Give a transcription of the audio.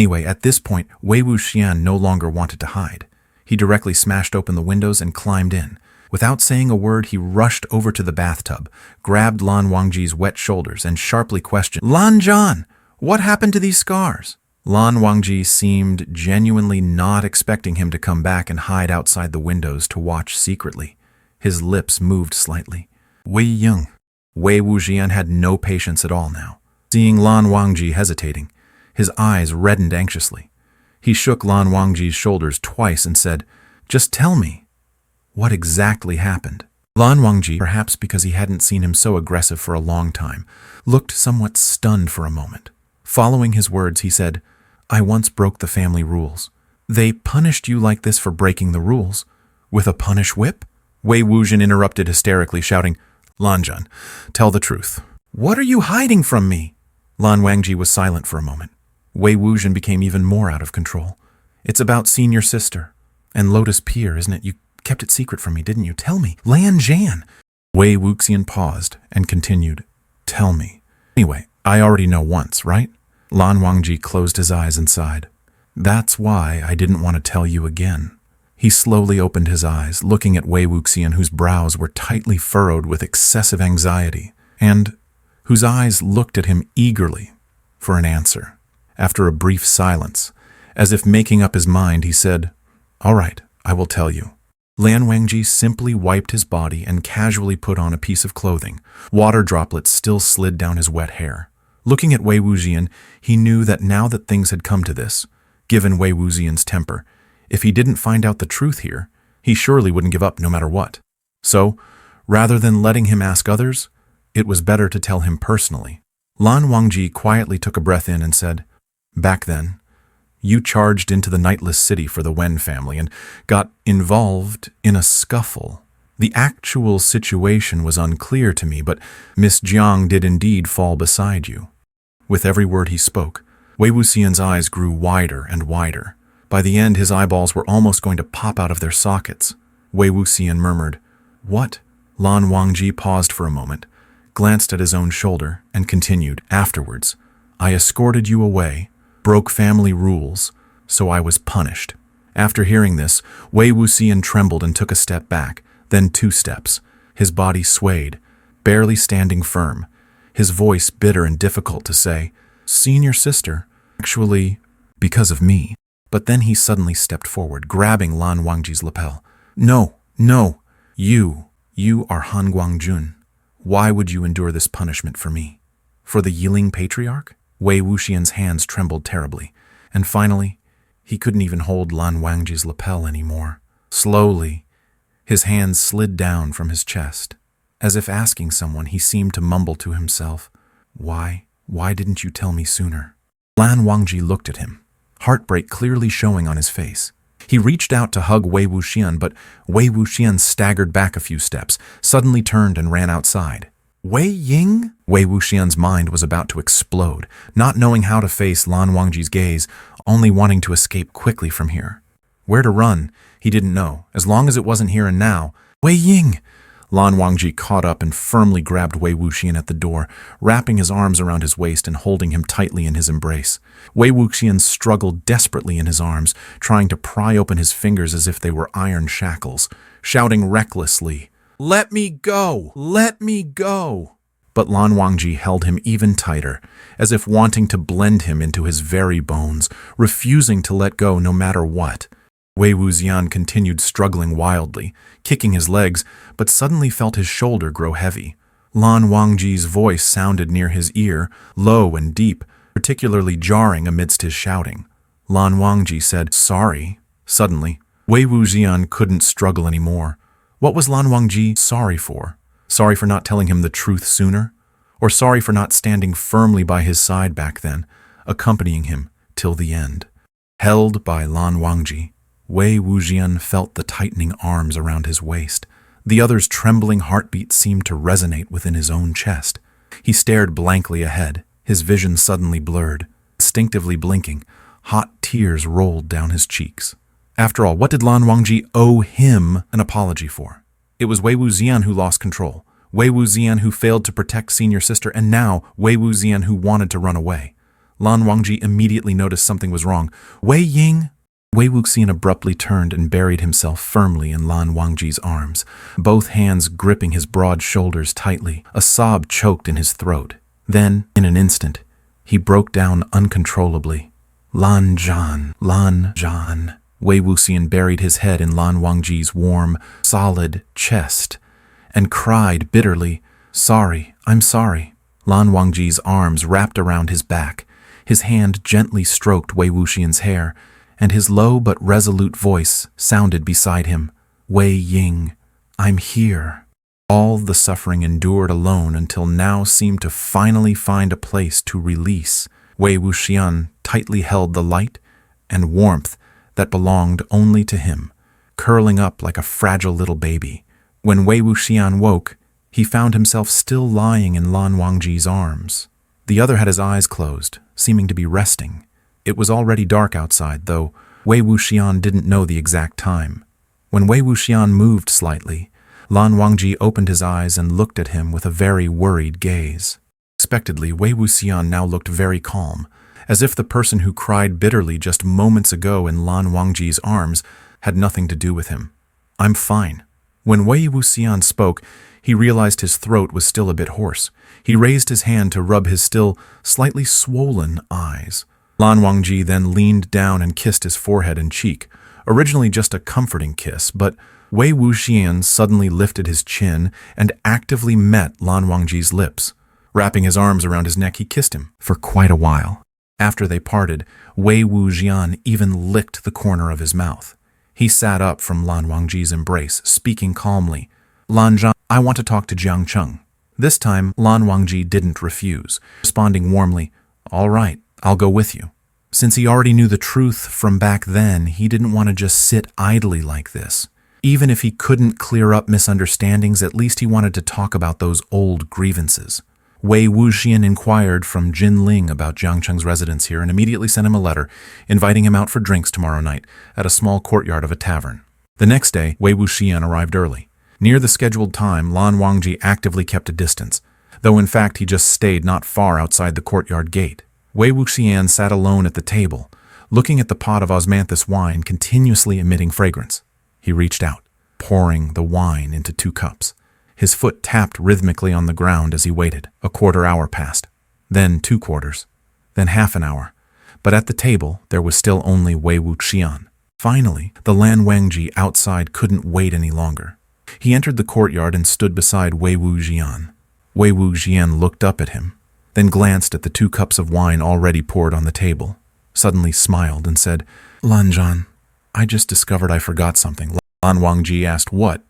Anyway, at this point, Wei Wuxian no longer wanted to hide. He directly smashed open the windows and climbed in. Without saying a word, he rushed over to the bathtub, grabbed Lan Wangji's wet shoulders, and sharply questioned, "Lan Zhan, what happened to these scars?" Lan Wangji seemed genuinely not expecting him to come back and hide outside the windows to watch secretly. His lips moved slightly. Wei Ying. Wei Wuxian had no patience at all now. Seeing Lan Wangji hesitating, his eyes reddened anxiously. He shook Lan Wangji's shoulders twice and said, "Just tell me, what exactly happened?" Lan Wangji, perhaps because he hadn't seen him so aggressive for a long time, looked somewhat stunned for a moment. Following his words, he said, "I once broke the family rules. They punished you like this for breaking the rules? With a punish whip?" Wei Wuxian interrupted hysterically, shouting, "Lan Zhan, tell the truth. What are you hiding from me?" Lan Wangji was silent for a moment. Wei Wuxian became even more out of control. "It's about senior sister and Lotus Pier, isn't it? You kept it secret from me, didn't you? Tell me. Lan Zhan." Wei Wuxian paused and continued, "Tell me. Anyway, I already know once, right?" Lan Wangji closed his eyes and sighed. "That's why I didn't want to tell you again." He slowly opened his eyes, looking at Wei Wuxian, whose brows were tightly furrowed with excessive anxiety, and whose eyes looked at him eagerly for an answer. After a brief silence, as if making up his mind, he said, "All right, I will tell you." Lan Wangji simply wiped his body and casually put on a piece of clothing. Water droplets still slid down his wet hair. Looking at Wei Wuxian, he knew that now that things had come to this, given Wei Wuxian's temper, if he didn't find out the truth here, he surely wouldn't give up no matter what. So, rather than letting him ask others, it was better to tell him personally. Lan Wangji quietly took a breath in and said, "Back then, you charged into the Nightless City for the Wen family and got involved in a scuffle. The actual situation was unclear to me, but Miss Jiang did indeed fall beside you." With every word he spoke, Wei Wuxian's eyes grew wider and wider. By the end, his eyeballs were almost going to pop out of their sockets. Wei Wuxian murmured, "What?" Lan Wangji paused for a moment, glanced at his own shoulder, and continued, "Afterwards, I escorted you away, broke family rules, so I was punished." After hearing this, Wei Wuxian trembled and took a step back, then 2 steps. His body swayed, barely standing firm, his voice bitter and difficult to say, "Senior sister, actually, because of me." But then he suddenly stepped forward, grabbing Lan Wangji's lapel. "No, no, you are Han Guangjun. Why would you endure this punishment for me? For the Yiling Patriarch?" Wei Wuxian's hands trembled terribly, and finally, he couldn't even hold Lan Wangji's lapel anymore. Slowly, his hands slid down from his chest. As if asking someone, he seemed to mumble to himself, Why didn't you tell me sooner?" Lan Wangji looked at him, heartbreak clearly showing on his face. He reached out to hug Wei Wuxian, but Wei Wuxian staggered back a few steps, suddenly turned and ran outside. "Wei Ying?" Wei Wuxian's mind was about to explode, not knowing how to face Lan Wangji's gaze, only wanting to escape quickly from here. Where to run, he didn't know, as long as it wasn't here and now. "Wei Ying!" Lan Wangji caught up and firmly grabbed Wei Wuxian at the door, wrapping his arms around his waist and holding him tightly in his embrace. Wei Wuxian struggled desperately in his arms, trying to pry open his fingers as if they were iron shackles, shouting recklessly, "Let me go! Let me go!" But Lan Wangji held him even tighter, as if wanting to blend him into his very bones, refusing to let go no matter what. Wei Wuxian continued struggling wildly, kicking his legs, but suddenly felt his shoulder grow heavy. Lan Wangji's voice sounded near his ear, low and deep, particularly jarring amidst his shouting. Lan Wangji said, "Sorry." Suddenly, Wei Wuxian couldn't struggle anymore. What was Lan Wangji sorry for? Sorry for not telling him the truth sooner? Or sorry for not standing firmly by his side back then, accompanying him till the end? Held by Lan Wangji, Wei Wuxian felt the tightening arms around his waist. The other's trembling heartbeat seemed to resonate within his own chest. He stared blankly ahead, his vision suddenly blurred. Instinctively blinking, hot tears rolled down his cheeks. After all, what did Lan Wangji owe him an apology for? It was Wei Wuxian who lost control, Wei Wuxian who failed to protect senior sister, and now Wei Wuxian who wanted to run away. Lan Wangji immediately noticed something was wrong. Wei Ying! Wei Wuxian abruptly turned and buried himself firmly in Lan Wangji's arms, both hands gripping his broad shoulders tightly. A sob choked in his throat. Then, in an instant, he broke down uncontrollably. Lan Zhan. Wei Wuxian buried his head in Lan Wangji's warm, solid chest and cried bitterly, "Sorry, I'm sorry." Lan Wangji's arms wrapped around his back. His hand gently stroked Wei Wuxian's hair, and his low but resolute voice sounded beside him. "Wei Ying, I'm here." All the suffering endured alone until now seemed to finally find a place to release. Wei Wuxian tightly held the light and warmth that belonged only to him, curling up like a fragile little baby. When Wei Wuxian woke, he found himself still lying in Lan Wangji's arms. The other had his eyes closed, seeming to be resting. It was already dark outside, though Wei Wuxian didn't know the exact time. When Wei Wuxian moved slightly, Lan Wangji opened his eyes and looked at him with a very worried gaze. Unexpectedly, Wei Wuxian now looked very calm, as if the person who cried bitterly just moments ago in Lan Wangji's arms had nothing to do with him. "I'm fine." When Wei Wuxian spoke, he realized his throat was still a bit hoarse. He raised his hand to rub his still slightly swollen eyes. Lan Wangji then leaned down and kissed his forehead and cheek, originally just a comforting kiss, but Wei Wuxian suddenly lifted his chin and actively met Lan Wangji's lips. Wrapping his arms around his neck, he kissed him for quite a while. After they parted, Wei Wuxian even licked the corner of his mouth. He sat up from Lan Wangji's embrace, speaking calmly. "Lan Zhan, I want to talk to Jiang Cheng." This time, Lan Wangji didn't refuse, responding warmly, "All right, I'll go with you." Since he already knew the truth from back then, he didn't want to just sit idly like this. Even if he couldn't clear up misunderstandings, at least he wanted to talk about those old grievances. Wei Wuxian inquired from Yiling about Jiang Cheng's residence here and immediately sent him a letter, inviting him out for drinks tomorrow night at a small courtyard of a tavern. The next day, Wei Wuxian arrived early. Near the scheduled time, Lan Wangji actively kept a distance, though in fact he just stayed not far outside the courtyard gate. Wei Wuxian sat alone at the table, looking at the pot of osmanthus wine continuously emitting fragrance. He reached out, pouring the wine into 2 cups. His foot tapped rhythmically on the ground as he waited. A quarter hour passed, then 2 quarters, then half an hour. But at the table, there was still only Wei Wuxian. Finally, the Lan Wangji outside couldn't wait any longer. He entered the courtyard and stood beside Wei Wuxian. Wei Wuxian looked up at him, then glanced at the 2 cups of wine already poured on the table, suddenly smiled and said, "Lan Zhan, I just discovered I forgot something." Lan Wangji asked, "What?"